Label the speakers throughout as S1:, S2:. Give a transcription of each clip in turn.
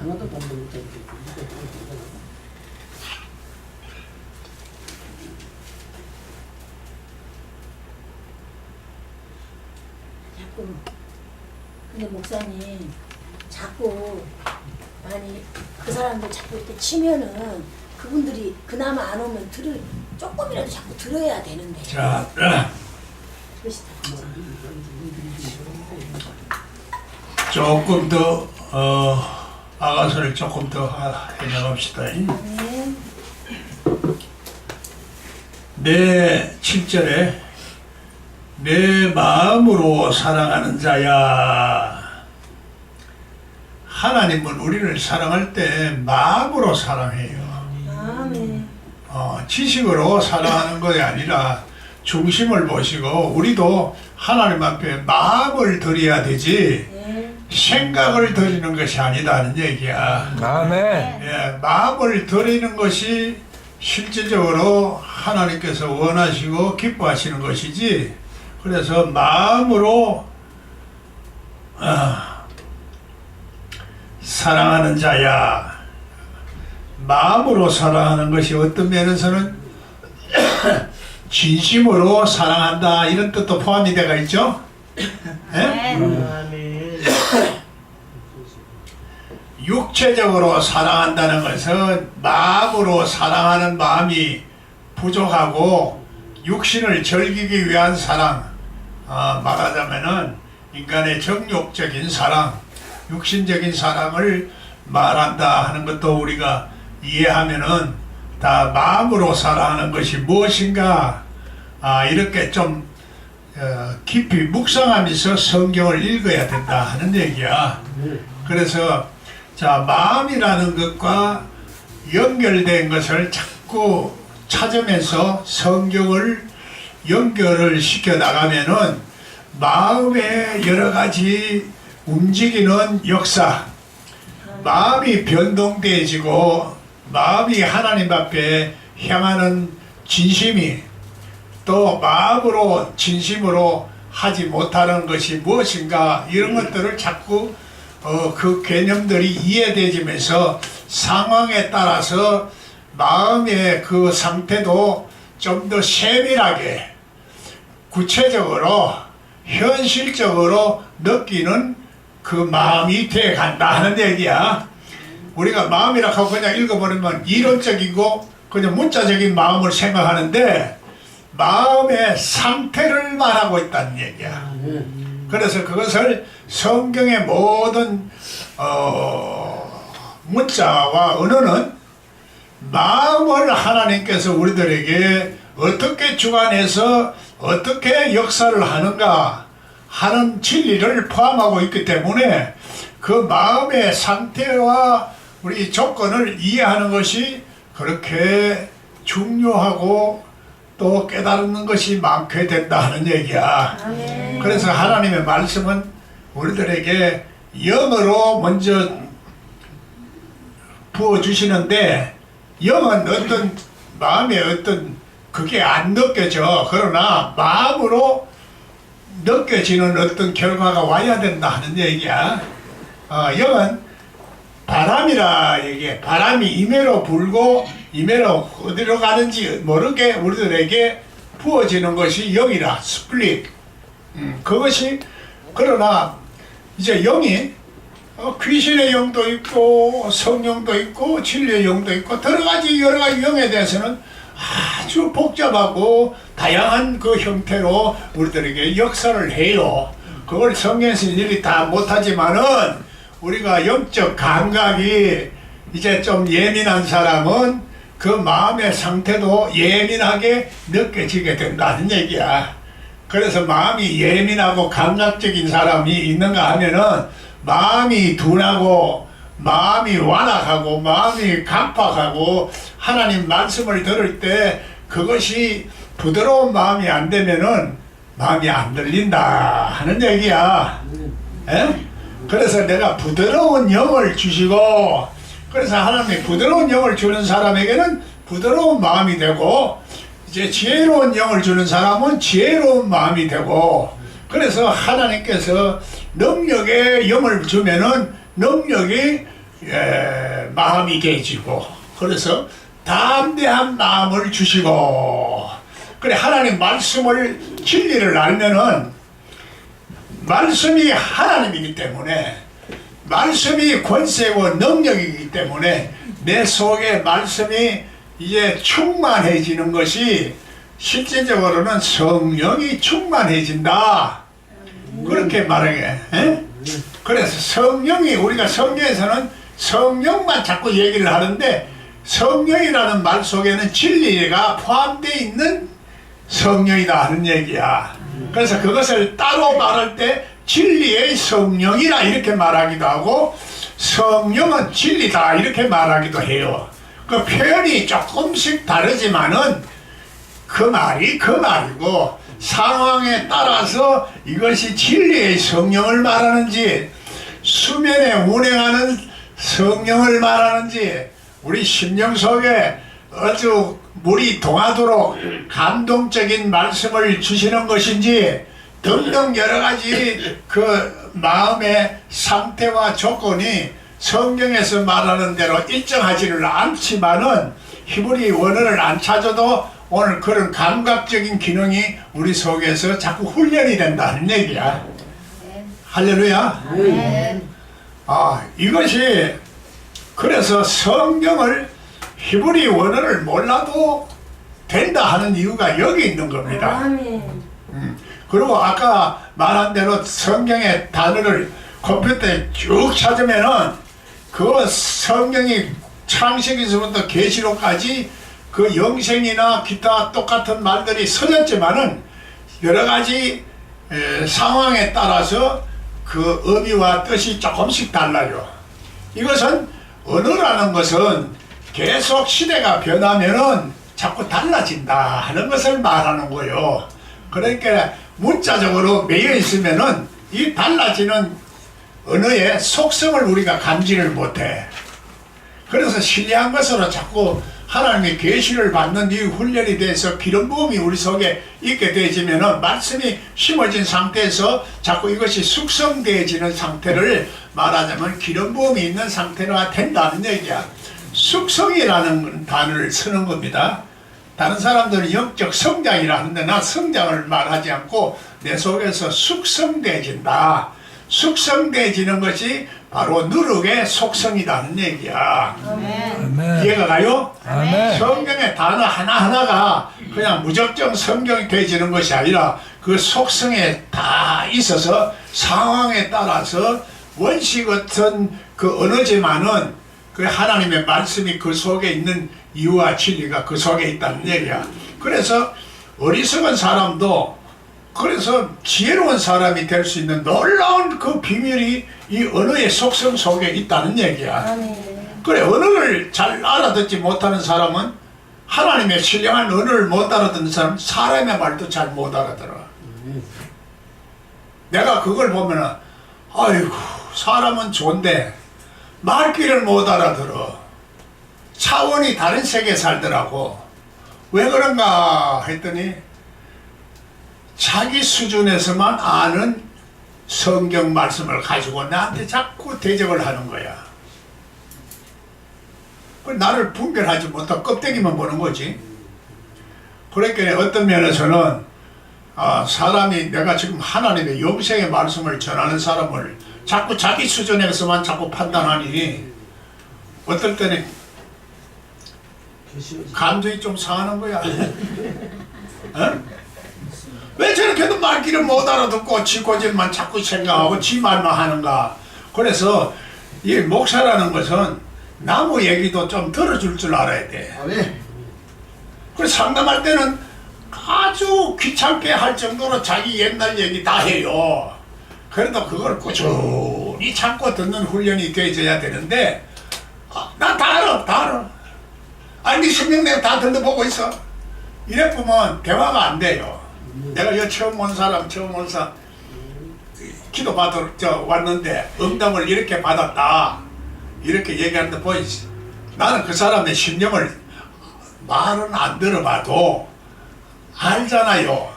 S1: 하나도 반대 못하고
S2: 자꾸 근데 목사님 자꾸 아니 그 사람들 자꾸 이렇게 치면은 그분들이 그나마 안 오면 조금이라도 자꾸 들어야 되는데
S3: 자,
S2: 그러시다.
S3: 조금 더 아가서를 조금 더 해나갑시다.
S2: 네.
S3: 내 7절에 내 마음으로 사랑하는 자야. 하나님은 우리를 사랑할 때 마음으로 사랑해요.
S2: 아멘.
S3: 지식으로 사랑하는 것이 아니라 중심을 보시고 우리도 하나님 앞에 마음을 드려야 되지
S2: 네.
S3: 생각을 드리는 것이 아니다는 얘기야.
S4: 아멘.
S3: 예, 마음을 드리는 것이 실질적으로 하나님께서 원하시고 기뻐하시는 것이지. 그래서 마음으로 사랑하는 자야. 마음으로 사랑하는 것이 어떤 면에서는 진심으로 사랑한다 이런 뜻도 포함이 되어 있죠. 예? 육체적으로 사랑한다는 것은 마음으로 사랑하는 마음이 부족하고 육신을 즐기기 위한 사랑, 말하자면은 인간의 정욕적인 사랑, 육신적인 사랑을 말한다 하는 것도 우리가 이해하면은 다 마음으로 사랑하는 것이 무엇인가 이렇게 좀 깊이 묵상하면서 성경을 읽어야 된다 하는 얘기야. 그래서 자, 마음이라는 것과 연결된 것을 자꾸 찾으면서 성경을 연결을 시켜 나가면은 마음의 여러 가지 움직이는 역사, 마음이 변동되어지고 마음이 하나님 앞에 향하는 진심이 또 마음으로 진심으로 하지 못하는 것이 무엇인가 이런 것들을 자꾸 그 개념들이 이해되면서 상황에 따라서 마음의 그 상태도 좀 더 세밀하게 구체적으로 현실적으로 느끼는 그 마음이 돼 간다 하는 얘기야. 우리가 마음이라 하고 그냥 읽어버리면 이론적이고 그냥 문자적인 마음을 생각하는데 마음의 상태를 말하고 있다는 얘기야. 그래서 그것을 성경의 모든 문자와 언어는 마음을 하나님께서 우리들에게 어떻게 주관해서 어떻게 역사를 하는가 하는 진리를 포함하고 있기 때문에 그 마음의 상태와 우리 조건을 이해하는 것이 그렇게 중요하고 또 깨달는 것이 많게 된다 하는 얘기야.
S2: 아멘.
S3: 그래서 하나님의 말씀은 우리들에게 영어로 먼저 부어주시는데 영은 어떤 마음에 어떤 그게 안 느껴져. 그러나 마음으로 느껴지는 어떤 결과가 와야 된다 하는 얘기야. 영은 바람이라 얘기해. 바람이 이매로 불고 이매로 어디로 가는지 모르게 우리들에게 부어지는 것이 영이라. 스플릿. 그것이 그러나 이제 영이 귀신의 영도 있고 성령도 있고 진리의 영도 있고 여러 가지 영에 대해서는 아주 복잡하고 다양한 그 형태로 우리들에게 역사를 해요. 그걸 성경에서 일일이 다 못하지만은 우리가 영적 감각이 이제 좀 예민한 사람은 그 마음의 상태도 예민하게 느껴지게 된다는 얘기야. 그래서 마음이 예민하고 감각적인 사람이 있는가 하면은 마음이 둔하고 마음이 완악하고 마음이 강팍하고 하나님 말씀을 들을 때 그것이 부드러운 마음이 안 되면은 마음이 안 들린다 하는 얘기야. 에? 그래서 내가 부드러운 영을 주시고 그래서 하나님이 부드러운 영을 주는 사람에게는 부드러운 마음이 되고 이제 지혜로운 영을 주는 사람은 지혜로운 마음이 되고 그래서 하나님께서 능력의 영을 주면은 능력이 마음이 개지고 그래서 담대한 마음을 주시고 그래 하나님 말씀을 진리를 알면은 말씀이 하나님이기 때문에 말씀이 권세고 능력이기 때문에 내 속에 말씀이 이제 충만해지는 것이 실제적으로는 성령이 충만해진다 그렇게 말하게 그래서 성령이 우리가 성경에서는 성령만 자꾸 얘기를 하는데 성령이라는 말 속에는 진리가 포함되어 있는 성령이다 하는 얘기야. 그래서 그것을 따로 말할 때 진리의 성령이라 이렇게 말하기도 하고 성령은 진리다 이렇게 말하기도 해요. 그 표현이 조금씩 다르지만은 그 말이 그 말이고 상황에 따라서 이것이 진리의 성령을 말하는지 수면에 운행하는 성령을 말하는지 우리 심령 속에 아주 물이 동하도록 감동적인 말씀을 주시는 것인지 등등 여러 가지 그 마음의 상태와 조건이 성경에서 말하는 대로 일정하지는 않지만은 히브리 원어를 안 찾아도 오늘 그런 감각적인 기능이 우리 속에서 자꾸 훈련이 된다는 얘기야. 할렐루야. 이것이 그래서 성경을 히브리 원어를 몰라도 된다 하는 이유가 여기 있는 겁니다.
S2: 아멘.
S3: 그리고 아까 말한 대로 성경의 단어를 컴퓨터에 쭉 찾으면은 그 성경이 창세기서부터 계시록까지 그 영생이나 기타 똑같은 말들이 써졌지만은 여러 가지 상황에 따라서 그 의미와 뜻이 조금씩 달라요. 이것은 언어라는 것은 계속 시대가 변하면은 자꾸 달라진다 하는 것을 말하는 거요. 그러니까 문자적으로 매여 있으면은 이 달라지는 언어의 속성을 우리가 감지를 못해. 그래서 신뢰한 것으로 자꾸 하나님의 계시를 받는 이 훈련이 돼서 기름 부음이 우리 속에 있게 되지면은 말씀이 심어진 상태에서 자꾸 이것이 숙성되어지는 상태를 말하자면 기름 부음이 있는 상태가 된다는 얘기야. 숙성이라는 단어를 쓰는 겁니다. 다른 사람들은 영적 성장이라 하는데 나 성장을 말하지 않고 내 속에서 숙성되어진다. 숙성되어지는 것이 바로 누룩의 속성이라는 얘기야.
S2: 아멘.
S3: 이해가 가요?
S1: 아멘.
S3: 성경의 단어 하나하나가 그냥 무작정 성경이 되어지는 것이 아니라 그 속성에 다 있어서 상황에 따라서 원시 같은 그 언어지만은 그 하나님의 말씀이 그 속에 있는 이유와 진리가 그 속에 있다는 얘기야. 그래서 어리석은 사람도 그래서 지혜로운 사람이 될 수 있는 놀라운 그 비밀이 이 언어의 속성 속에 있다는 얘기야.
S2: 아멘.
S3: 그래, 언어를 잘 알아듣지 못하는 사람은 하나님의 신령한 언어를 못 알아듣는 사람은 사람의 말도 잘 못 알아들어. 내가 그걸 보면은 아이고 사람은 좋은데 말귀를 못 알아들어. 차원이 다른 세계에 살더라고. 왜 그런가 했더니 자기 수준에서만 아는 성경 말씀을 가지고 나한테 자꾸 대적을 하는 거야. 나를 분별하지 못하고 껍데기만 보는 거지. 그러니까 어떤 면에서는 사람이 내가 지금 하나님의 영생의 말씀을 전하는 사람을 자꾸 자기 수준에서만 자꾸 판단하니 어떨 때는 감정이 좀 상하는 거야. 어? 왜 저렇게도 말귀를 못 알아듣고 지 고집만 자꾸 생각하고 지 말만 하는가. 그래서 이 목사라는 것은 나무 얘기도 좀 들어줄 줄 알아야 돼. 그래서 상담할 때는 아주 귀찮게 할 정도로 자기 옛날 얘기 다 해요. 그래도 그걸 꾸준히 참고 듣는 훈련이 되어져야 되는데 나 다 알아. 아니 네 성경 내가 다 들어보고 있어. 이래 보면 대화가 안 돼요. 내가 여 처음 온 사람 기도 받으러 왔는데 응답을 이렇게 받았다 이렇게 얘기하는데 보이지. 나는 그 사람의 심령을 말은 안 들어봐도 알잖아요.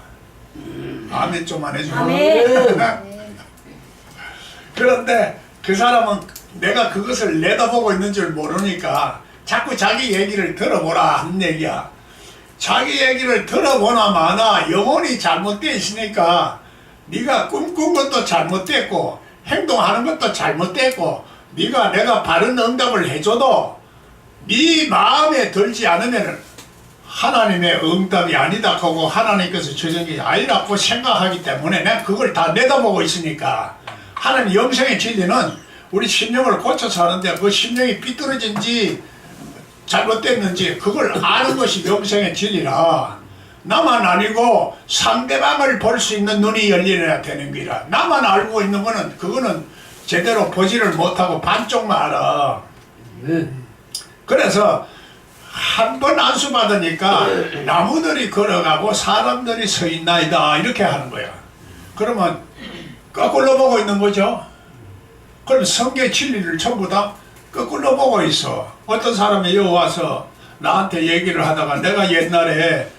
S3: 아멘 좀만 해주고.
S2: 아멘.
S3: 그런데 그 사람은 내가 그것을 내다보고 있는 줄 모르니까 자꾸 자기 얘기를 들어보라 하는 얘기야. 자기 얘기를 들어보나 마나 영혼이 잘못되어 있으니까 네가 꿈꾼 것도 잘못됐고 행동하는 것도 잘못됐고 네가 내가 바른 응답을 해줘도 네 마음에 들지 않으면 하나님의 응답이 아니다 하고 하나님께서 주신 게 아니라고 생각하기 때문에 내가 그걸 다 내다보고 있으니까 하나님 영생의 진리는 우리 심령을 고쳐서 하는데 그 심령이 삐뚤어진지 잘못됐는지 그걸 아는 것이 영생의 진리라. 나만 아니고 상대방을 볼 수 있는 눈이 열려야 되는 거라. 나만 알고 있는 거는 그거는 제대로 보지를 못하고 반쪽만 알아. 그래서 한 번 안수 받으니까 나무들이 걸어가고 사람들이 서 있나이다 이렇게 하는 거야. 그러면 거꾸로 보고 있는 거죠. 그럼 성경 진리를 전부 다 거꾸로 보고 있어. 어떤 사람이 여기 와서 나한테 얘기를 하다가 내가 옛날에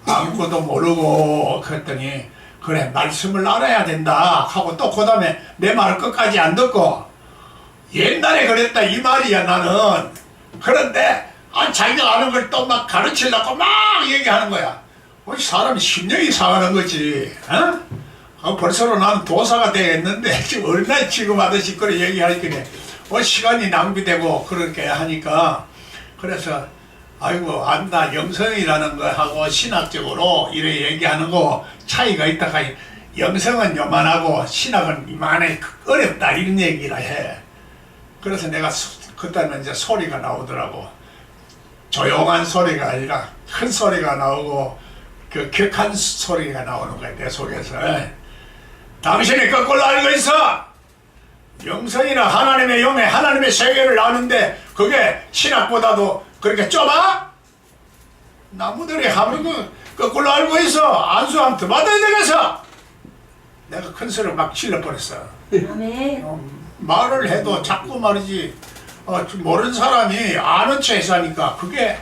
S3: 아무것도 모르고 그랬더니 그래 말씀을 알아야 된다 하고 또 그 다음에 내 말을 끝까지 안 듣고 옛날에 그랬다 이 말이야 나는. 그런데 자기가 아는 걸 또 막 가르치려고 막 얘기하는 거야. 사람이 심령이 상하는 거지. 벌써 나는 도사가 되겠는데 지금 얼마나 취급하듯이 그래 얘기하니까 시간이 낭비되고 그렇게 하니까 그래서 아이고 안다 영성이라는 거하고 신학적으로 이래 얘기하는 거 차이가 있다가 영성은 요만하고 신학은 이만해 어렵다 이런 얘기를 해. 그래서 내가 그때는 이제 소리가 나오더라고. 조용한 소리가 아니라 큰 소리가 나오고 그 격한 소리가 나오는 거야 내 속에서. 당신이 거꾸로 알고 있어. 영성이나 하나님의 영에 하나님의 세계를 아는데 그게 신학보다도 그렇게 좁아? 나무들이 하는 거 거꾸로 알고 있어. 안수 한 번 더 받아야 되겠어. 내가 큰 소리를 막 질러버렸어.
S2: 아멘.
S3: 말을 해도 자꾸 말이지 모르는 사람이 아는 체에서 하니까 그게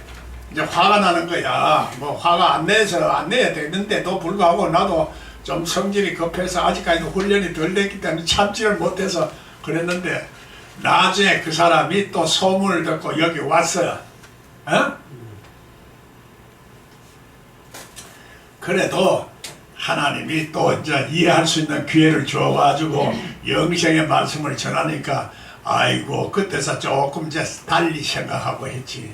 S3: 이제 화가 나는 거야. 뭐 화가 안 내야 되는데도 불구하고 나도 좀 성질이 급해서 아직까지도 훈련이 덜 됐기 때문에 참지를 못해서 그랬는데 나중에 그 사람이 또 소문을 듣고 여기 왔어요. 그래도 하나님이 또 이제 이해할 수 있는 기회를 줘가지고 영생의 말씀을 전하니까 아이고 그때서 조금 이제 달리 생각하고 했지.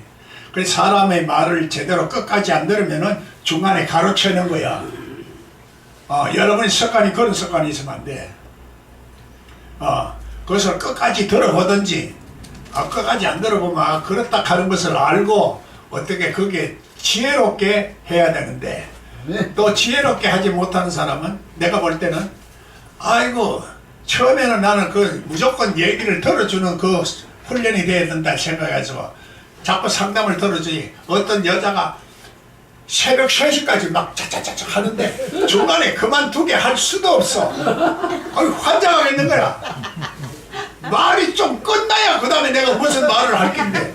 S3: 그래서 사람의 말을 제대로 끝까지 안 들으면은 중간에 가로채는 거야. 여러분이 그런 습관이 있으면 안 돼. 그것을 끝까지 들어보든지 끝까지 안 들어보면 그렇다 하는 것을 알고 어떻게 그게 지혜롭게 해야 되는데 또 지혜롭게 하지 못하는 사람은 내가 볼 때는 아이고 처음에는 나는 그 무조건 얘기를 들어주는 그 훈련이 돼야 된다 생각해서 자꾸 상담을 들어주니 어떤 여자가 새벽 3시까지 막 차차차차 하는데 중간에 그만두게 할 수도 없어. 환장하겠는 거야. 말이 좀 끝나야 그 다음에 내가 무슨 말을 할 건데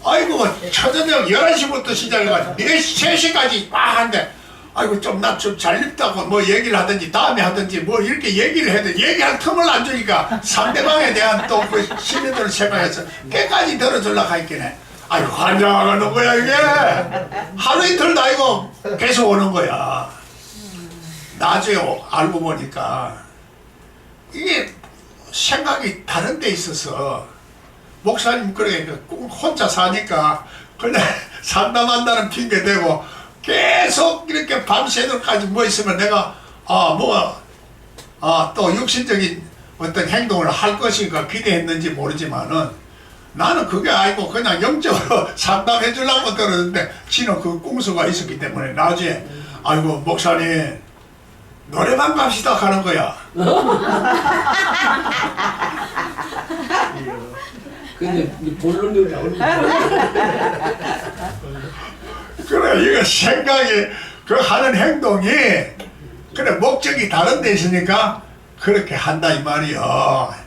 S3: 아이고 초저녁 11시부터 시작해가지고 3시까지 막 하는데 아이고 좀 나 좀 잘립다고 뭐 얘기를 하든지 다음에 하든지 뭐 이렇게 얘기를 해도 얘기할 틈을 안 주니까 상대방에 대한 또 그 시민들을 생각해서 끝까지 들어주려고 하니까 아이고 환장하는 거야 이게. 하루 이틀도 아니고 계속 오는 거야. 나중에 알고 보니까 이게 생각이 다른 데 있어서 목사님 그래 혼자 사니까 그냥 상담한다는 핑계 대고 계속 이렇게 밤새도록까지 뭐 있으면 내가 또 육신적인 어떤 행동을 할 것인가 기대했는지 모르지만은 나는 그게 아니고 그냥 영적으로 상담해 주려고 들었는데 지는 그 꽁수가 있었기 때문에 나중에 아이고 목사님 노래방 갑시다 하는 거야.
S1: 근데 본론이 나오는
S3: 그래 이거 생각이 그 하는 행동이 그래 목적이 다른 데 있으니까 그렇게 한다 이 말이야.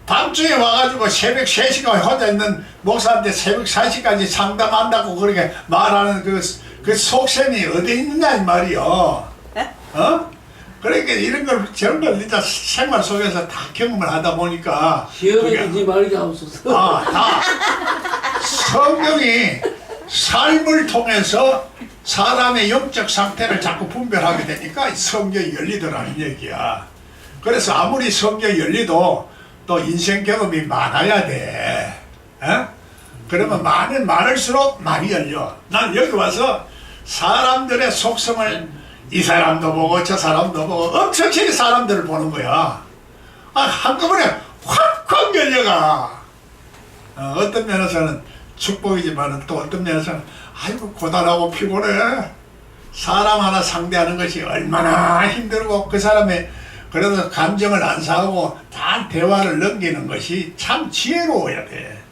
S3: 밤중에 와가지고 새벽 3시까지 혼자 있는 목사한테 새벽 4시까지 상담한다고 그렇게 말하는 그 속셈이 어디 있느냐 이 말이야. 그러니까 이런 걸 저런 걸 진짜 생활 속에서 다 경험을 하다 보니까
S1: 시험해주지 말게 하옵소서.
S3: 다 성경이 삶을 통해서 사람의 영적 상태를 자꾸 분별하게 되니까 성경이 열리더라는 얘기야. 그래서 아무리 성경이 열리도 또 인생 경험이 많아야 돼. 에? 그러면 많을수록 많이 열려. 난 여기 와서 사람들의 속성을 이 사람도 보고 저 사람도 보고 엄청나게 사람들을 보는 거야. 한꺼번에 확 열려가. 어떤 면에서는 축복이지만 또 어떤 면에서는 아이고 고단하고 피곤해. 사람 하나 상대하는 것이 얼마나 힘들고 그 사람의 그래도 감정을 안 상하고 다 대화를 넘기는 것이 참 지혜로워야 돼.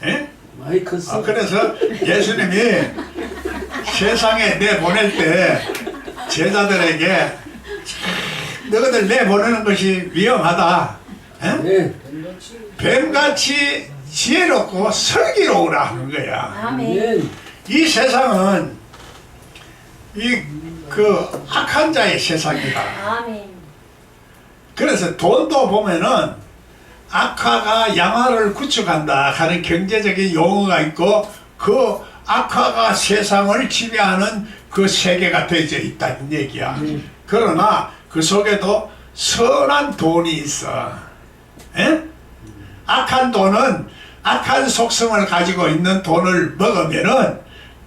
S3: 에?
S1: 많이 컸어.
S3: 그래서 예수님이 세상에 내보낼 때 제자들에게 너희들 내보내는 것이 위험하다. 에?
S1: 네.
S3: 뱀같이 지혜롭고 슬기로우라 하는 거야.
S2: 아멘.
S1: 네.
S3: 이 세상은 그 악한 자의 세상이다.
S2: 아멘.
S3: 그래서 돈도 보면은 악화가 양화를 구축한다 하는 경제적인 용어가 있고 그 악화가 세상을 지배하는 그 세계가 되어져 있다는 얘기야. 그러나 그 속에도 선한 돈이 있어. 에? 악한 돈은 악한 속성을 가지고 있는 돈을 먹으면은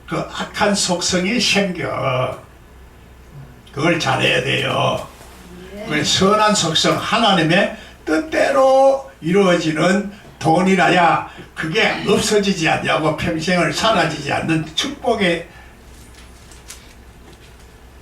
S3: 그 악한 속성이 생겨. 그걸 잘해야 돼요. 그 선한 속성 하나님의 뜻대로 이루어지는 돈이라야 그게 없어지지 않냐고 평생을 사라지지 않는 축복의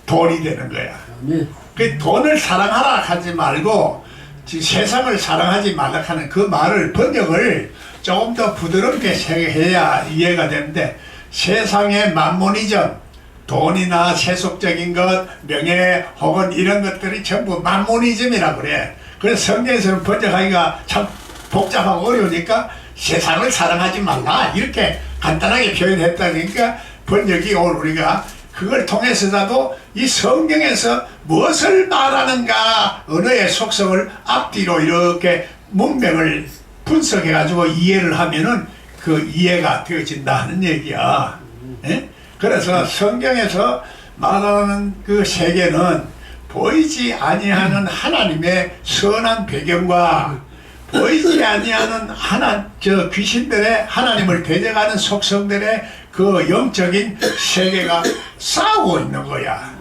S3: 돈이 되는 거야.
S1: 네.
S3: 그 돈을 사랑하라 하지 말고 지금 세상을 사랑하지 말라 하는 그 말을 번역을 조금 더 부드럽게 해야 이해가 되는데 세상의 만모니즘 돈이나 세속적인 것, 명예 혹은 이런 것들이 전부 만모니즘이라고 그래. 그래서 성경에서는 번역하기가 참 복잡하고 어려우니까 세상을 사랑하지 말라 이렇게 간단하게 표현했다. 그러니까 번역이 오늘 우리가 그걸 통해서라도 이 성경에서 무엇을 말하는가 언어의 속성을 앞뒤로 이렇게 문맥을 분석해 가지고 이해를 하면은 그 이해가 되어진다 하는 얘기야. 예? 그래서 성경에서 말하는 그 세계는 보이지 아니하는 하나님의 선한 배경과 보이지 아니하는 귀신들의 하나님을 대적하는 속성들의 그 영적인 세계가 싸우고 있는 거야.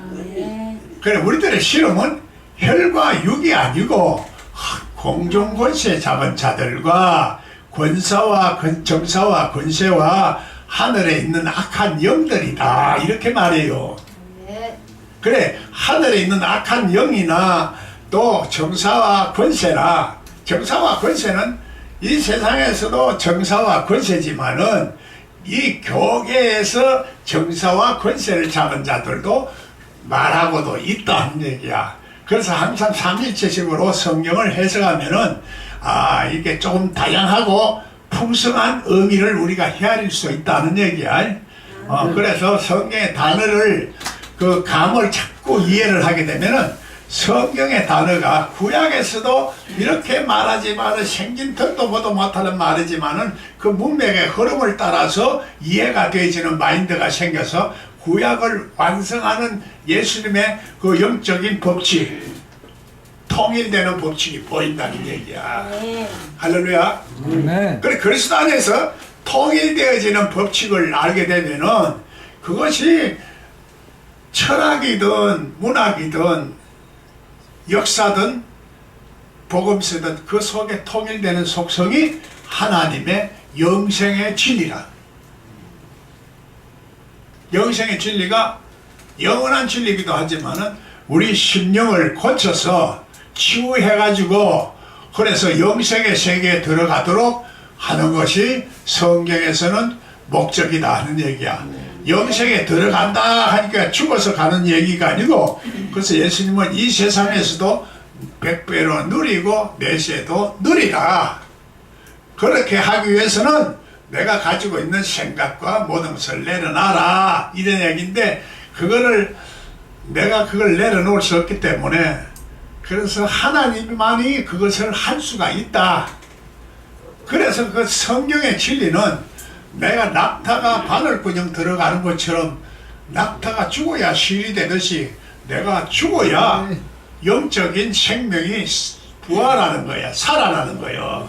S3: 그래 우리들의 실험은 혈과 육이 아니고 공중 권세 잡은 자들과 권사와 정사와 권세와 하늘에 있는 악한 영들이다 이렇게 말해요. 그래 하늘에 있는 악한 영이나 또 정사와 권세나 정사와 권세는 이 세상에서도 정사와 권세지만은 이 교계에서 정사와 권세를 잡은 자들도 말하고도 있다는 얘기야. 그래서 항상 삼일체식으로 성경을 해석하면은 이게 조금 다양하고 풍성한 의미를 우리가 헤아릴 수 있다는 얘기야. 그래서 성경의 단어를 그 감을 자꾸 이해를 하게 되면은 성경의 단어가 구약에서도 이렇게 말하지만은 생긴 턱도 보도 못하는 말이지만은 그 문맥의 흐름을 따라서 이해가 되어지는 마인드가 생겨서 구약을 완성하는 예수님의 그 영적인 법칙, 통일되는 법칙이 보인다는 얘기야. 할렐루야. 그래 그리스도 안에서 통일되어지는 법칙을 알게 되면은 그것이 철학이든 문학이든 역사든 복음서든 그 속에 통일되는 속성이 하나님의 영생의 진리라. 영생의 진리가 영원한 진리이기도 하지만은 우리 심령을 고쳐서 치유해가지고 그래서 영생의 세계에 들어가도록 하는 것이 성경에서는 목적이다 하는 얘기야. 영생에 들어간다 하니까 죽어서 가는 얘기가 아니고 그래서 예수님은 이 세상에서도 100배로 누리고 내세도 누리라. 그렇게 하기 위해서는 내가 가지고 있는 생각과 모든 것을 내려놔라 이런 얘기인데 그거를 내가 그걸 내려놓을 수 없기 때문에 그래서 하나님만이 그것을 할 수가 있다. 그래서 그 성경의 진리는 내가 낙타가 바늘구녕 들어가는 것처럼 낙타가 죽어야 실이 되듯이 내가 죽어야 영적인 생명이 부활하는 거야. 살아나는 거예요.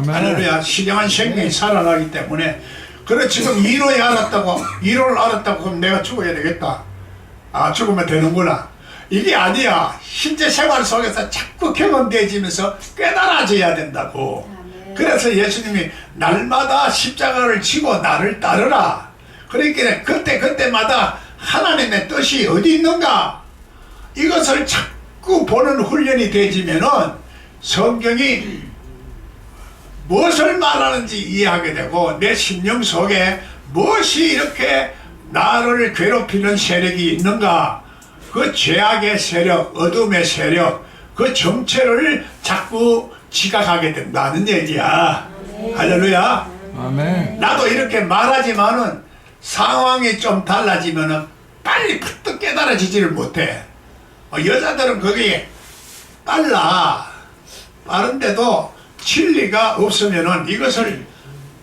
S3: 할렐루야. 신령한 생명이 살아나기 때문에 그래 지금 이론을 알았다고 그럼 내가 죽어야 되겠다. 아 죽으면 되는구나. 이게 아니야. 실제 생활 속에서 자꾸 경험되어지면서 깨달아져야 된다고. 그래서 예수님이 날마다 십자가를 지고 나를 따르라. 그러니까 그때마다 하나님의 뜻이 어디 있는가? 이것을 자꾸 보는 훈련이 되지면은 성경이 무엇을 말하는지 이해하게 되고 내 심령 속에 무엇이 이렇게 나를 괴롭히는 세력이 있는가? 그 죄악의 세력, 어둠의 세력, 그 정체를 자꾸 지각하게 된다는 얘기야. 할렐루야.
S4: 아멘.
S3: 나도 이렇게 말하지만은 상황이 좀 달라지면은 빨리 푸떡 깨달아지지를 못해. 여자들은 거기에 빠른데도 진리가 없으면은 이것을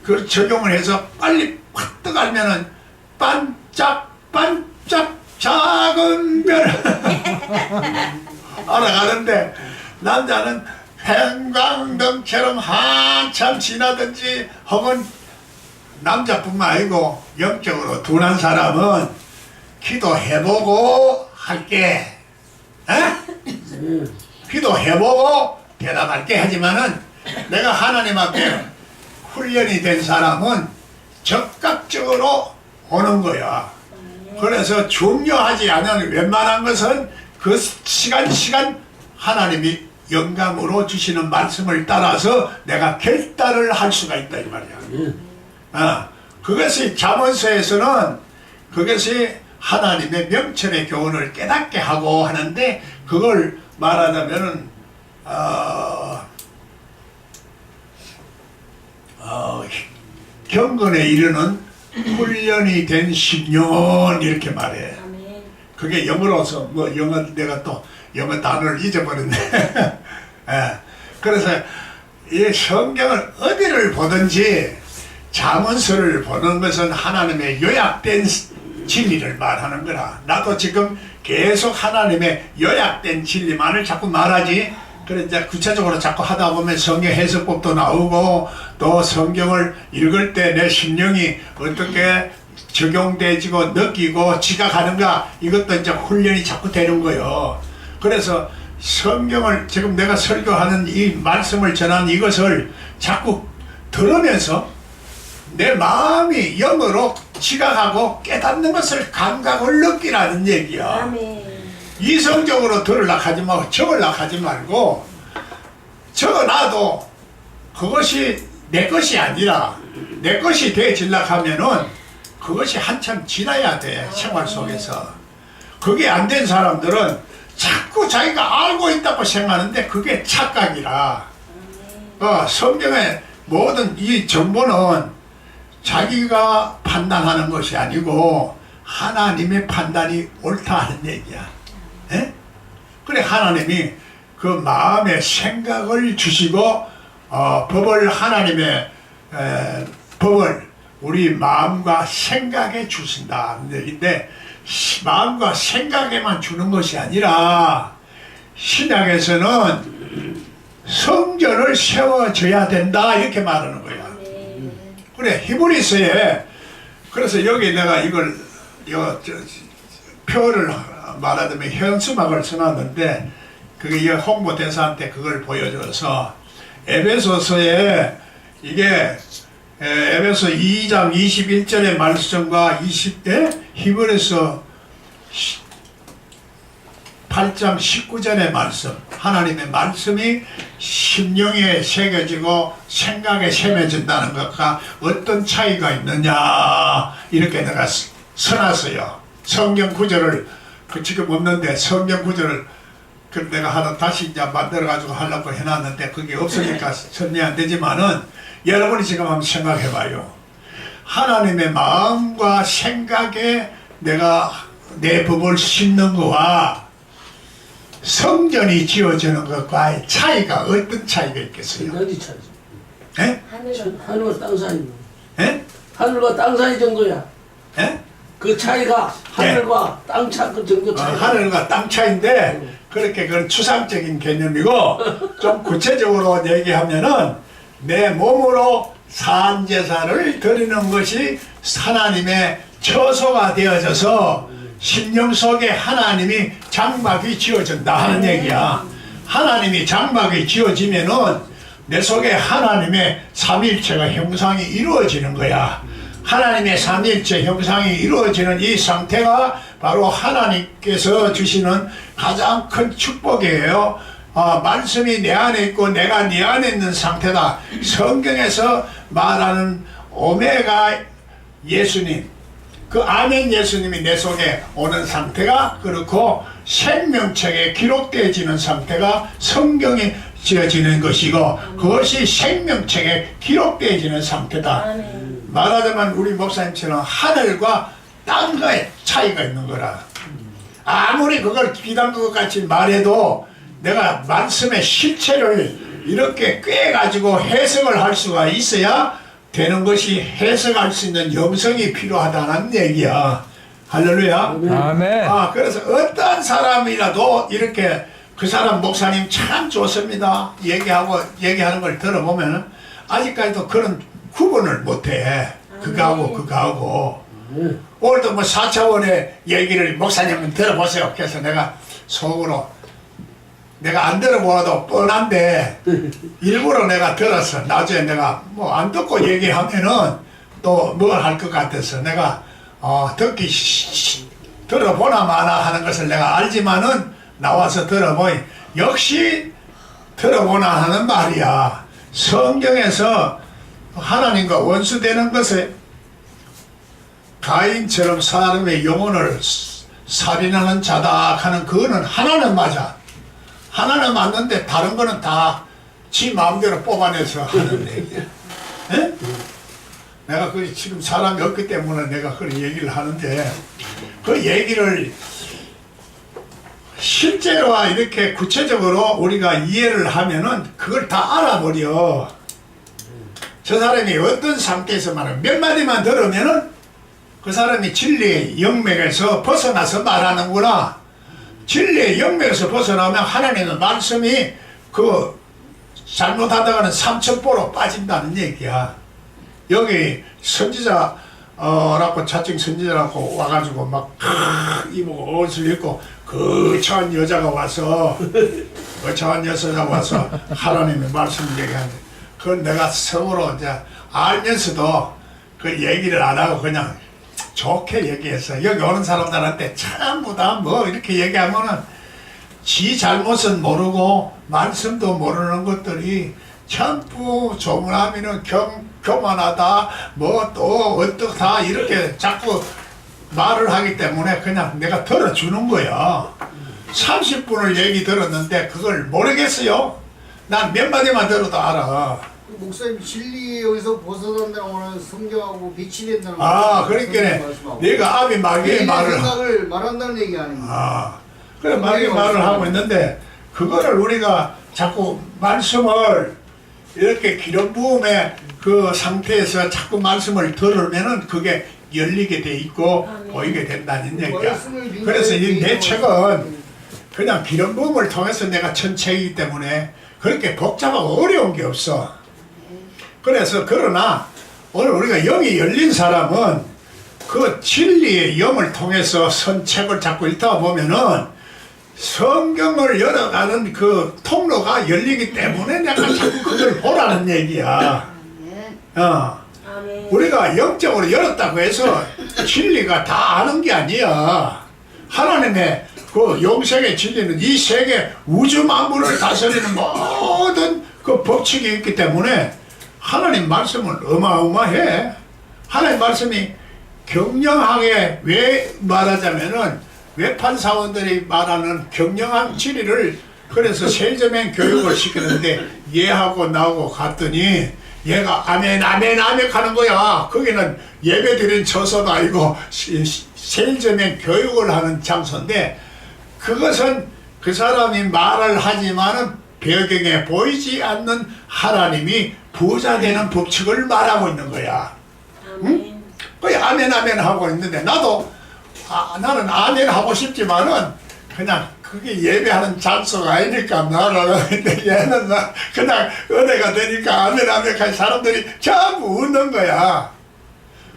S3: 그 적용을 해서 빨리 푸떡 알면은 반짝 작은 별 알아가는데 남자는 횡광등처럼 한참 지나든지 혹은 남자뿐만 아니고 영적으로 둔한 사람은 기도해보고 할게 기도해보고 대답할게 하지만은 내가 하나님 앞에 훈련이 된 사람은 적극적으로 오는 거야. 그래서 중요하지 않은 웬만한 것은 그 시간 하나님이 영감으로 주시는 말씀을 따라서 내가 결단을 할 수가 있다 이 말이야. 그것이 잠언서에서는 그것이 하나님의 명철의 교훈을 깨닫게 하고 하는데 그걸 말하자면은 경건에 이르는 훈련이 된 10년 이렇게 말해. 그게 영어로서 뭐 영어 내가 또 영어 단어를 잊어버렸네. 예. 그래서 이 성경을 어디를 보든지 잠언서를 보는 것은 하나님의 요약된 진리를 말하는 거라. 나도 지금 계속 하나님의 요약된 진리만을 자꾸 말하지. 그래 이제 구체적으로 자꾸 하다 보면 성경 해석법도 나오고 또 성경을 읽을 때 내 심령이 어떻게 적용되지고 느끼고 지각하는가 이것도 이제 훈련이 자꾸 되는 거예요. 그래서 성경을 지금 내가 설교하는 이 말씀을 전하는 이것을 자꾸 들으면서 내 마음이 영으로 지각하고 깨닫는 것을 감각을 느끼라는 얘기야.
S2: 아멘.
S3: 이성적으로 들으려고 하지 말고 적으려고 하지 말고 적어놔도 그것이 내 것이 아니라 내 것이 되어지려고 하면은 그것이 한참 지나야 돼. 생활 속에서. 그게 안 된 사람들은 자꾸 자기가 알고 있다고 생각하는데 그게 착각이라. 성경의 모든 이 정보는 자기가 판단하는 것이 아니고 하나님의 판단이 옳다 하는 얘기야. 에? 그래 하나님이 그 마음의 생각을 주시고 법을 하나님의 법을 우리 마음과 생각에 주신다는 얘기인데 마음과 생각에만 주는 것이 아니라 신약에서는 성전을 세워져야 된다 이렇게 말하는 거야. 그래 히브리서에 그래서 여기 내가 이걸 표를 말하자면 현수막을 써놨는데 그게 홍보대사한테 그걸 보여줘서 에베소서에 이게 에베소 2장 21절의 말씀과 20대 히브리서 8장 19절의 말씀 하나님의 말씀이 심령에 새겨지고 생각에 새겨진다는 것과 어떤 차이가 있느냐 이렇게 내가 써놨어요. 성경 구절을 지금 없는데 성경 구절을 내가 하나 다시 이제 만들어가지고 하려고 해놨는데 그게 없으니까 설명이 안 되지만은 여러분이 지금 한번 생각해봐요. 하나님의 마음과 생각에 내가 내 법을 심는 거와 성전이 지어지는 것과의 차이가 어떤 차이가 있겠어요?
S1: 어디 차이죠?
S3: 예?
S2: 하늘은
S1: 하늘과 땅 사이.
S3: 예?
S1: 하늘과 땅 사이 정도야.
S3: 예?
S1: 그 차이가 하늘과 땅 차 그 정도 차이.
S3: 하늘과 땅 차이인데 그렇게 그건 추상적인 개념이고 좀 구체적으로 얘기하면은 내 몸으로 산제사를 드리는 것이 하나님의 처소가 되어져서 심령 속에 하나님이 장막이 지어진다 하는 얘기야. 하나님이 장막이 지어지면은 내 속에 하나님의 삼일체가 형상이 이루어지는 거야. 하나님의 삼일체 형상이 이루어지는 이 상태가 바로 하나님께서 주시는 가장 큰 축복이에요. 말씀이 내 안에 있고 내가 네 안에 있는 상태다. 성경에서 말하는 오메가 예수님, 그 아멘 예수님이 내 속에 오는 상태가 그렇고 생명책에 기록되어지는 상태가 성경에 지어지는 것이고 그것이 생명책에 기록되어지는 상태다.
S2: 아멘.
S3: 말하자면 우리 목사님처럼 하늘과 땅과의 차이가 있는 거라. 아무리 그걸 비단 것 같이 말해도 내가 말씀의 실체를 이렇게 꿰가지고 해석을 할 수가 있어야 되는 것이 해석할 수 있는 염성이 필요하다는 얘기야. 할렐루야.
S4: 아멘.
S3: 그래서 어떤 사람이라도 이렇게 그 사람 목사님 참 좋습니다. 얘기하는 걸 들어보면 아직까지도 그런 구분을 못해. 그거하고. 오늘도 뭐 4차원의 얘기를 목사님은 들어보세요. 그래서 내가 속으로 내가 안 들어보아도 뻔한데 일부러 내가 들었어. 나중에 내가 뭐 안 듣고 얘기하면은 또 뭘 할 것 같아서 내가 들어보나 마나 하는 것을 내가 알지만은 나와서 들어보니 역시 들어보나 하는 말이야. 성경에서 하나님과 원수되는 것에 가인처럼 사람의 영혼을 살인하는 자다 하는 그거는 하나는 맞아. 하나는 맞는데 다른 거는 다 지 마음대로 뽑아내서 하는 얘기야. 에? 내가 그 지금 사람이 없기 때문에 내가 그런 얘기를 하는데 그 얘기를 실제로 이렇게 구체적으로 우리가 이해를 하면은 그걸 다 알아버려. 저 사람이 어떤 상태에서 말하면 몇 마디만 들으면은 그 사람이 진리의 영맥에서 벗어나서 말하는구나. 진리의 영맥에서 벗어나면 하나님의 말씀이 그 잘못하다가는 삼천포로 빠진다는 얘기야. 여기 선지자라고 자칭 선지자라고 와가지고 막 이보고 옷을 입고 거창한 여자가 와서 하나님의 말씀을 얘기하는데 그건 내가 속으로 이제 알면서도 그 얘기를 안 하고 그냥 좋게 얘기했어. 여기 오는 사람들한테 전부 다 뭐 이렇게 얘기하면은 지 잘못은 모르고 말씀도 모르는 것들이 전부 조문하면은 교만하다 뭐 또 어떻다 이렇게 자꾸 말을 하기 때문에 그냥 내가 들어주는 거야. 30분을 얘기 들었는데 그걸 모르겠어요. 난 몇 마디만 들어도 알아.
S5: 목사님 진리 여기서 벗어난다는 거는 성경하고 빛이 된다는
S3: 그러니까 내가 앞이 마귀의 말을
S5: 생각을 말한다는 얘기 아닙니까?
S3: 그래 마귀의 말을 하고 있는데 그거를 우리가 자꾸 말씀을 이렇게 기름 부음의 그 상태에서 자꾸 말씀을 들으면은 그게 열리게 돼 있고 보이게 된다는 얘기야. 그래서 이 내 책은 그냥 기름 부음을 통해서 내가 천 책이기 때문에 그렇게 복잡하고 어려운 게 없어. 그래서 그러나 오늘 우리가 영이 열린 사람은 그 진리의 영을 통해서 선책을 자꾸 읽다 보면은 성경을 열어가는 그 통로가 열리기 때문에 내가 자꾸 그걸 보라는 얘기야. 우리가 영적으로 열었다고 해서 진리가 다 아는 게 아니야. 하나님의 그 영생의 진리는 이 세계 우주 만물을 다스리는 모든 그 법칙이 있기 때문에 하나님 말씀은 어마어마해. 하나님 말씀이 경영하게 왜 말하자면은 외판사원들이 말하는 경영학 진리를 그래서 세점행 교육을 시키는데 얘하고 나하고 갔더니 얘가 아멘 아멘 아멘 하는 거야. 거기는 예배드린 처소도 아니고 세점행 교육을 하는 장소인데 그것은 그 사람이 말을 하지만은 배경에 보이지 않는 하나님이 부자 되는 법칙을 말하고 있는 거야.
S2: 아멘.
S3: 거의 아멘 아멘 하고 있는데 나도 나는 아멘 하고 싶지만은 그냥 그게 예배하는 장소가 아니니까 나는 얘는 그냥 은혜가 되니까 아멘 아멘 한 사람들이 전부 웃는 거야.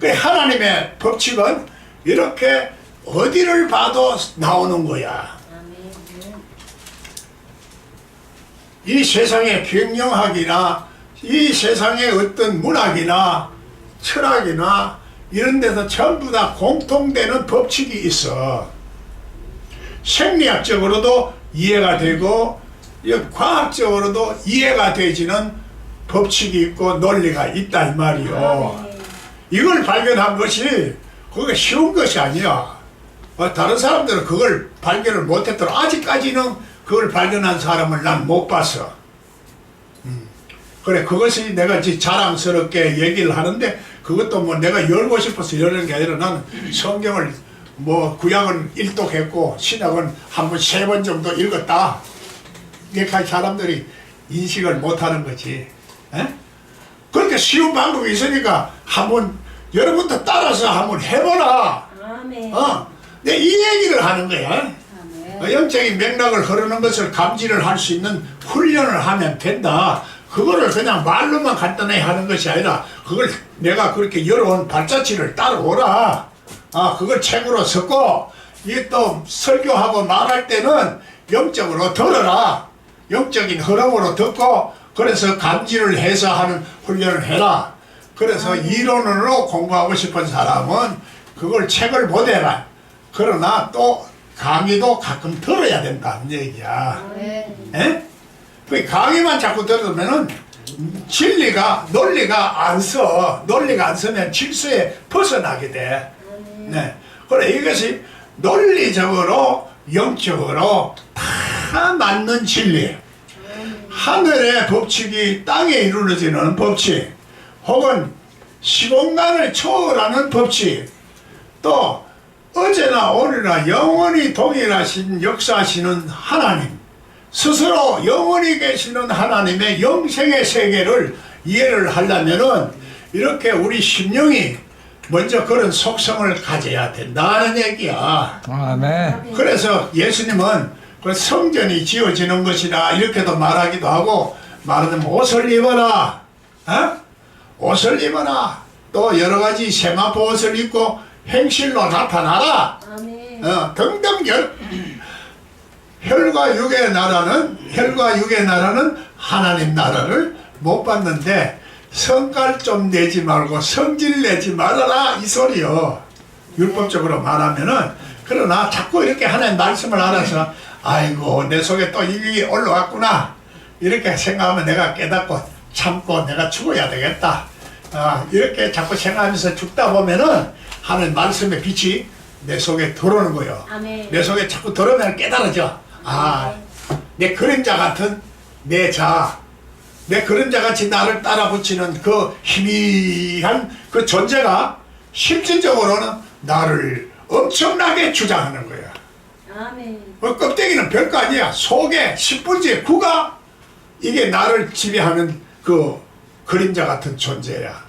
S3: 그 하나님의 법칙은 이렇게 어디를 봐도 나오는 거야.
S2: 아멘.
S3: 이 세상의 경영학이나 이 세상의 어떤 문학이나 철학이나 이런 데서 전부 다 공통되는 법칙이 있어. 생리학적으로도 이해가 되고 과학적으로도 이해가 되지는 법칙이 있고 논리가 있다 이 말이요.
S2: 아멘.
S3: 이걸 발견한 것이 그게 쉬운 것이 아니야. 다른 사람들은 그걸 발견을 못했더라. 아직까지는 그걸 발견한 사람을 난 못 봤어. 그래, 그것이 내가 자랑스럽게 얘기를 하는데 그것도 뭐 내가 열고 싶어서 열는 게 아니라 나는 성경을 뭐 구약은 일독했고 신약은 한 번 3번 정도 읽었다. 이렇게 사람들이 인식을 못하는 거지. 에? 그렇게 쉬운 방법이 있으니까 한번 여러분도 따라서 한번 해보라.
S2: 아멘.
S3: 내 이 얘기를 하는 거야.
S2: 아멘.
S3: 영적인 맥락을 흐르는 것을 감지를 할 수 있는 훈련을 하면 된다. 그거를 그냥 말로만 간단하게 하는 것이 아니라 그걸 내가 그렇게 열어온 발자취를 따라오라. 그걸 책으로 썼고 이게 또 설교하고 말할 때는 영적으로 들어라. 영적인 흐름으로 듣고 그래서 감지를 해서 하는 훈련을 해라. 그래서 이론으로 공부하고 싶은 사람은 그걸 책을 못 해라. 그러나 또 강의도 가끔 들어야 된다는 얘기야. 에? 그 강의만 자꾸 들으면은 진리가 논리가 안 서면 질서에 벗어나게 돼. 네. 그래 이것이 논리적으로 영적으로 다 맞는 진리. 하늘의 법칙이 땅에 이루어지는 법칙, 혹은 시공간을 초월하는 법칙, 또 어제나 오늘이나 영원히 동일하신 역사하시는 하나님, 스스로 영원히 계시는 하나님의 영생의 세계를 이해를 하려면은 이렇게 우리 심령이 먼저 그런 속성을 가져야 된다는 얘기야.
S4: 아멘.
S3: 그래서 예수님은 그 성전이 지어지는 것이다 이렇게도 말하기도 하고, 말하자면 옷을 입어라, 옷을 입어라, 또 여러 가지 세마포 옷을 입고 행실로 나타나라,
S2: 아멘.
S3: 등등 혈과 육의 나라는 하나님 나라를 못 받는데 성깔 좀 내지 말고 성질 내지 말아라 이 소리요. 율법적으로 말하면은. 그러나 자꾸 이렇게 하나님 말씀을 알아서 아이고 내 속에 또 이게 올라왔구나 이렇게 생각하면 내가 깨닫고 참고 내가 죽어야 되겠다, 이렇게 자꾸 생각하면서 죽다 보면은 하나님 말씀의 빛이 내 속에 들어오는 거예요.
S2: 아멘.
S3: 내 속에 자꾸 들어오면 깨달아져. 내 그림자 같은 내 그림자같이 나를 따라 붙이는 그 희미한 그 존재가 실질적으로는 나를 엄청나게 주장하는 거야.
S2: 아멘.
S3: 껍데기는 별거 아니야. 속에 10분째 9가 이게 나를 지배하는 그 그림자 같은 존재야.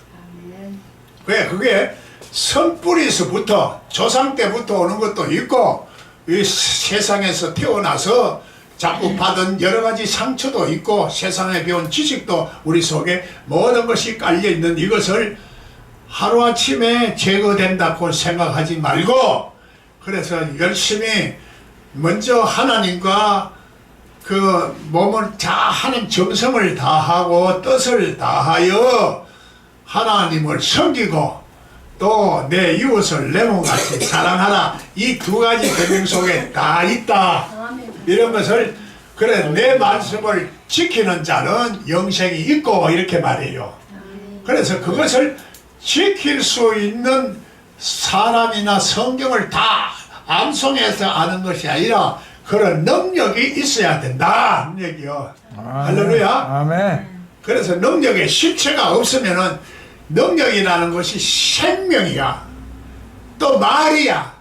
S3: 왜? 그게 선뿌리에서부터 조상 때부터 오는 것도 있고 이 세상에서 태어나서 자꾸 받은 여러 가지 상처도 있고 세상에 배운 지식도 우리 속에 모든 것이 깔려있는 이것을 하루아침에 제거된다고 생각하지 말고, 그래서 열심히 먼저 하나님과 그 몸을 다 하는 정성을 다하고 뜻을 다하여 하나님을 섬기고 또 내 이웃을 내 몸같이 사랑하라. 이 두 가지 계명 속에 다 있다.
S2: 아멘.
S3: 이런 것을, 그래 내 말씀을 지키는 자는 영생이 있고 이렇게 말해요. 그래서 그것을 지킬 수 있는 사람이나 성경을 다 암송해서 아는 것이 아니라 그런 능력이 있어야 된다 이 얘기요. 할렐루야.
S4: 아멘.
S3: 그래서 능력의 실체가 없으면은 능력이라는 것이 생명이야. 또 말이야.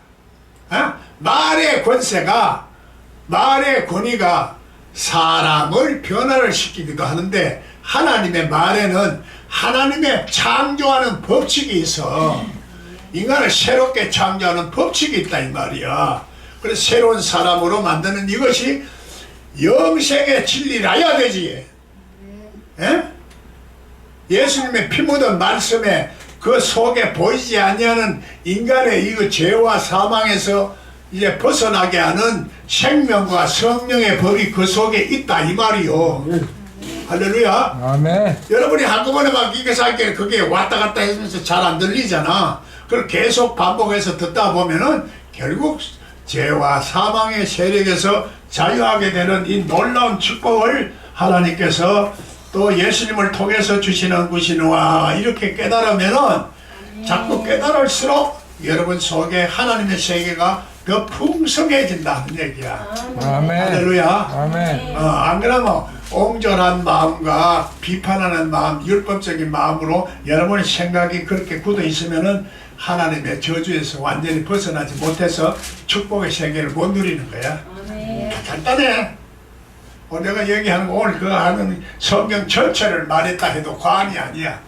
S3: 말의 권세가 말의 권위가 사람을 변화를 시키기도 하는데 하나님의 말에는 하나님의 창조하는 법칙이 있어. 인간을 새롭게 창조하는 법칙이 있다 이 말이야. 그래서 새로운 사람으로 만드는 이것이 영생의 진리라야 되지. 예? 예수님의 피 묻은 말씀에 그 속에 보이지 아니하는 인간의 이 죄와 사망에서 이제 벗어나게 하는 생명과 성령의 법이 그 속에 있다 이 말이요. 할렐루야.
S4: 아멘.
S3: 여러분이 한꺼번에 막 이게 살게 그게 왔다 갔다 해주면서 잘 안 들리잖아. 그걸 계속 반복해서 듣다 보면은 결국 죄와 사망의 세력에서 자유하게 되는 이 놀라운 축복을 하나님께서 또 예수님을 통해서 주시는 것이노라. 이렇게 깨달으면은 자꾸 깨달을수록 여러분 속에 하나님의 세계가 더 풍성해진다는 얘기야.
S4: 아멘.
S3: 할렐루야.
S4: 아멘.
S3: 안 그러면 옹졸한 마음과 비판하는 마음, 율법적인 마음으로 여러분의 생각이 그렇게 굳어 있으면은 하나님의 저주에서 완전히 벗어나지 못해서 축복의 세계를 못 누리는 거야. 간단해. 내가 얘기하는 거 오늘 그거 하는 성경 전체를 말했다 해도 과언이 아니야.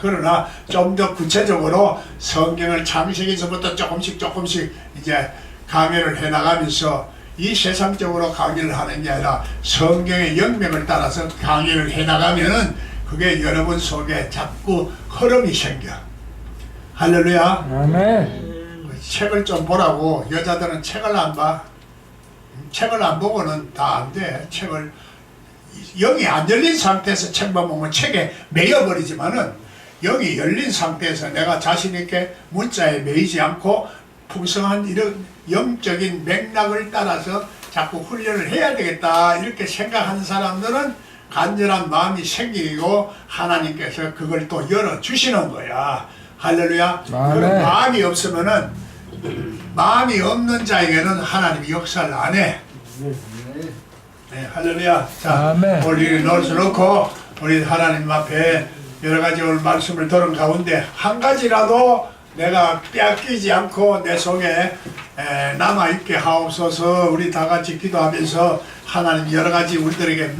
S3: 그러나 좀 더 구체적으로 성경을 창세기서부터 조금씩 이제 강의를 해나가면서 이 세상적으로 강의를 하는 게 아니라 성경의 영명을 따라서 강의를 해나가면은 그게 여러분 속에 자꾸 흐름이 생겨. 할렐루야.
S4: 아멘.
S3: 책을 좀 보라고. 여자들은 책을 안 봐. 책을 안 보고는 다 안 돼. 책을 영이 안 열린 상태에서 책만 보면 책에 매여버리지만은 영이 열린 상태에서 내가 자신 있게 문자에 매이지 않고 풍성한 이런 영적인 맥락을 따라서 자꾸 훈련을 해야 되겠다 이렇게 생각하는 사람들은 간절한 마음이 생기고 하나님께서 그걸 또 열어주시는 거야. 할렐루야. 그런 마음이 없으면은 마음이 없는 자에게는 하나님이 역사를 안 해. 네, 할렐루야. 자,
S4: 아멘.
S3: 우리 노릇을 놓고 우리 하나님 앞에 여러 가지 오늘 말씀을 들은 가운데 한 가지라도 내가 빼앗기지 않고 내 속에 남아있게 하옵소서. 우리 다 같이 기도하면서 하나님 여러 가지 우리들에게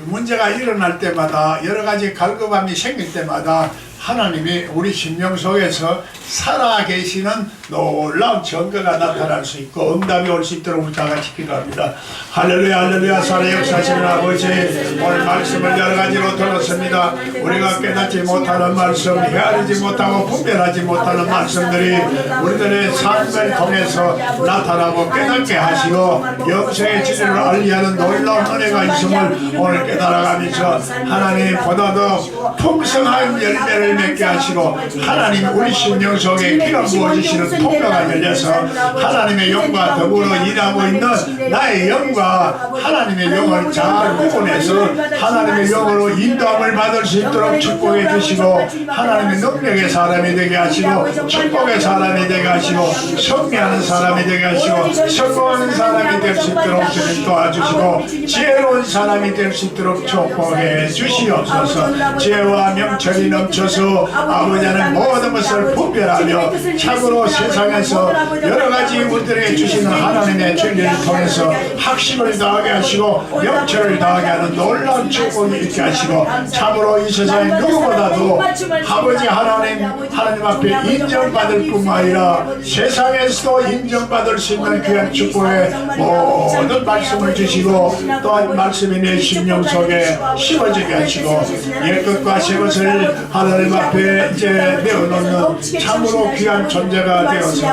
S3: 문제가 일어날 때마다 여러 가지 갈급함이 생길 때마다 하나님이 우리 심령 속에서 살아계시는 놀라운 증거가 나타날 수 있고 응답이 올 수 있도록 우리 다 같이 기도합니다. 할렐루야 할렐루야. 살아 역사하시는 아버지, 오늘 말씀을 여러 가지로 들었습니다. 우리가 깨닫지 못하는 말씀, 헤아리지 못하고 분별하지 못하는 말씀들이 우리들의 삶을 통해서 나타나고 깨닫게 하시고 영생의 진리를 알리하는 놀라운 은혜가 있음을 오늘 깨달아가면서 하나님 보다 더 풍성한 열매를 맺게 하시고 하나님 우리 심령 속에 기름 부어주시는 통로가 열려서 하나님의 영과 더불어 일하고 있는 나의 영과 하나님의 영을 잘 구분해서 하나님의 영으로 인도함을 받을 수 있도록 축복해 주시고 하나님의 능력의 사람이 되게 하시고 축복의 사람이 되게 하시고 성리하는 사람이 되게 하시고 성공하는 사람이 될 수 있도록 주님 도와주시고 지혜로운 사람이 될 수 있도록 축복해 주시옵소서. 지혜와 명철이 넘쳐서 아버지는 모든 것을 분별하며 참으로 세상에서 여러 가지 우리들에게 주시는 하나님의 진리를 통해서 학식을 더하게 하시고 명철을 더하게 하는 놀라운 축복이 있게 하시고 참으로 이 세상에 누구보다도 아버지 하나님 앞에 인정받을 뿐만 아니라 세상에서도 인정받을 수 있는 귀한 축복의 모든 말씀을 주시고 또한 말씀이 내 심령 속에 심어지게 하시고 옛것과 새것을 하나님 앞에 이제 내어놓는 참으로 귀한 존재가 되어서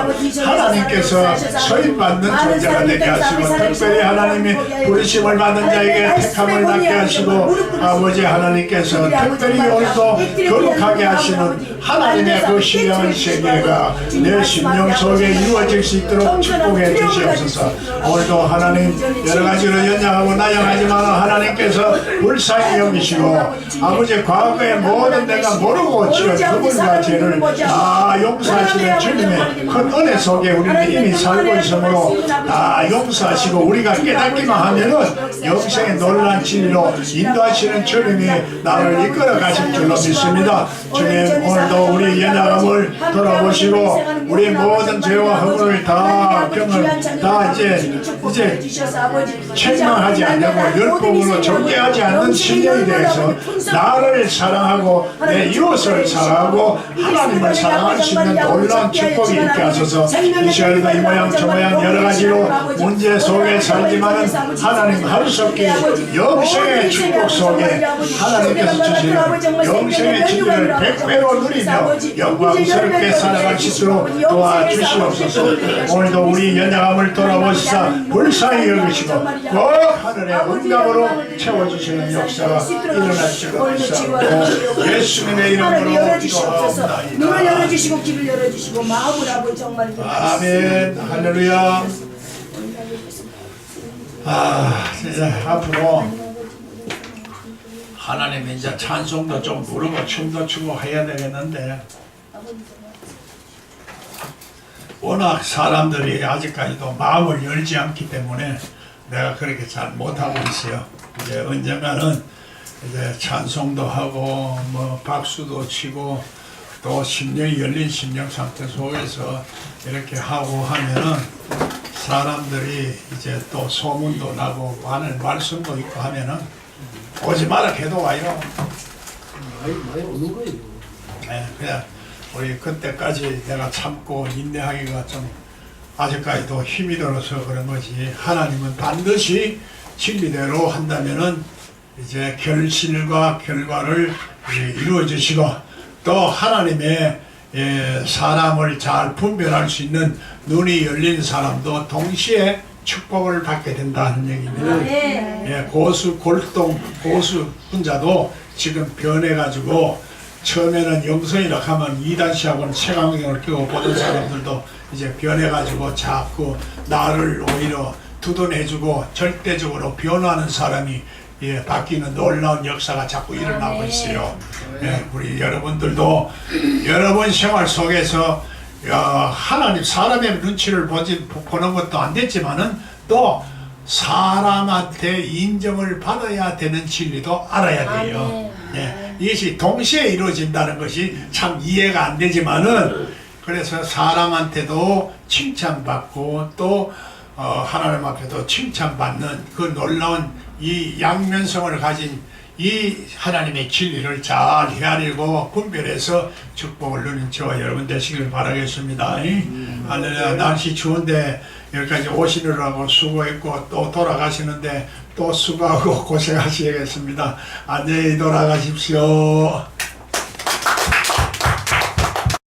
S3: 하나님께서 서임받는 존재가 되게 하시고 특별히 하나님이 부르심을 받은 자에게 택함을 받게 하시고 아버지 하나님께서 특별히 오늘도 거룩하게 하시는 하나님의 그 신령한 세계가 내 심령 속에 이루어질 수 있도록 축복해 주시옵소서. 오늘도 하나님 여러 가지로 연약하고 나약하지만 하나님께서 불쌍히 여기시고 아버지 과거의 모든 내가 모르고 그러고 지금 그분과 죄를 다 용서하시는 주님의 큰 은혜 속에 우리는 이미 살고 있으므로 다 용서하시고 우리가 깨닫기만 하면은 영생의 놀란 진리로 인도하시는 주님이 나를 이끌어 가실 줄로 믿습니다. 주님 오늘도 우리 연약함을 돌아보시고 우리 모든 죄와 허물을 다 이제 책망하지 않냐고 율법으로 정죄하지 않는 신령에 대해서 나를 사랑하고 내 이웃을 사랑하고 하나님을 사랑할 수 있는 놀라운 축복이 있게 하소서. 이 시간에도 이 모양 저 모양 여러 가지로 문제 속에 살지만은 하나님 할 수 없게 영생의 축복 속에 하나님께서 주시는 영생의 진리를 100배로 누리며 영광스럽게 살아갈 수 있도록 도와주시옵소서. 오늘도 우리 연약함을 돌아보시사 불쌍히 여기시고 꼭 하늘의 응답으로 채워주시는 역사가 일어날 줄로 믿사옵고 예수님의 이름으로 기도하옵나이다.
S2: 눈을 열어주시고 귀를 열어주시고 마음을 아버지 정말
S3: 아멘. 할렐루야. 이제 앞으로 하나님 이제 찬송도 좀 부르고 춤도 추고 해야 되겠는데 워낙 사람들이 아직까지도 마음을 열지 않기 때문에 내가 그렇게 잘 못하고 있어요. 이제 언젠가는 이제 찬송도 하고 뭐 박수도 치고 또 심령이 열린 심령 상태 속에서 이렇게 하고 하면은 사람들이 이제 또 소문도 나고 많은 말씀도 있고 하면은 오지 마라 해도 와요.
S1: 많이 오는 거예요.
S3: 네, 그냥 우리 그때까지 내가 참고 인내하기가 좀 아직까지도 힘이 들어서 그런 거지. 하나님은 반드시 진리대로 한다면은 이제 결실과 결과를 이루어 주시고 또 하나님의 사람을 잘 분별할 수 있는 눈이 열린 사람도 동시에 축복을 받게 된다는 얘기입니다. 고수 혼자도 지금 변해가지고 처음에는 영성이라 하면 이단시하고는 색안경을 끼고 보던 사람들도 이제 변해가지고 자꾸 나를 오히려 두둔해주고 절대적으로 변화하는 사람이 바뀌는 놀라운 역사가 자꾸 일어나고 있어요. 우리 여러분들도 여러분 생활 속에서 하나님 사람의 눈치를 보는 것도 안 됐지만은 또 사람한테 인정을 받아야 되는 진리도 알아야 돼요. 이것이 동시에 이루어진다는 것이 참 이해가 안 되지만은 그래서 사람한테도 칭찬받고 또 하나님 앞에도 칭찬받는 그 놀라운 이 양면성을 가진 이 하나님의 진리를 잘 헤아리고 분별해서 축복을 누리는 저와 여러분 되시길 바라겠습니다. 할렐루야. 날씨 추운데 여기까지 오시느라고 수고했고 또 돌아가시는데 또 수고하고 고생하시겠습니다. 안녕히 돌아가십시오.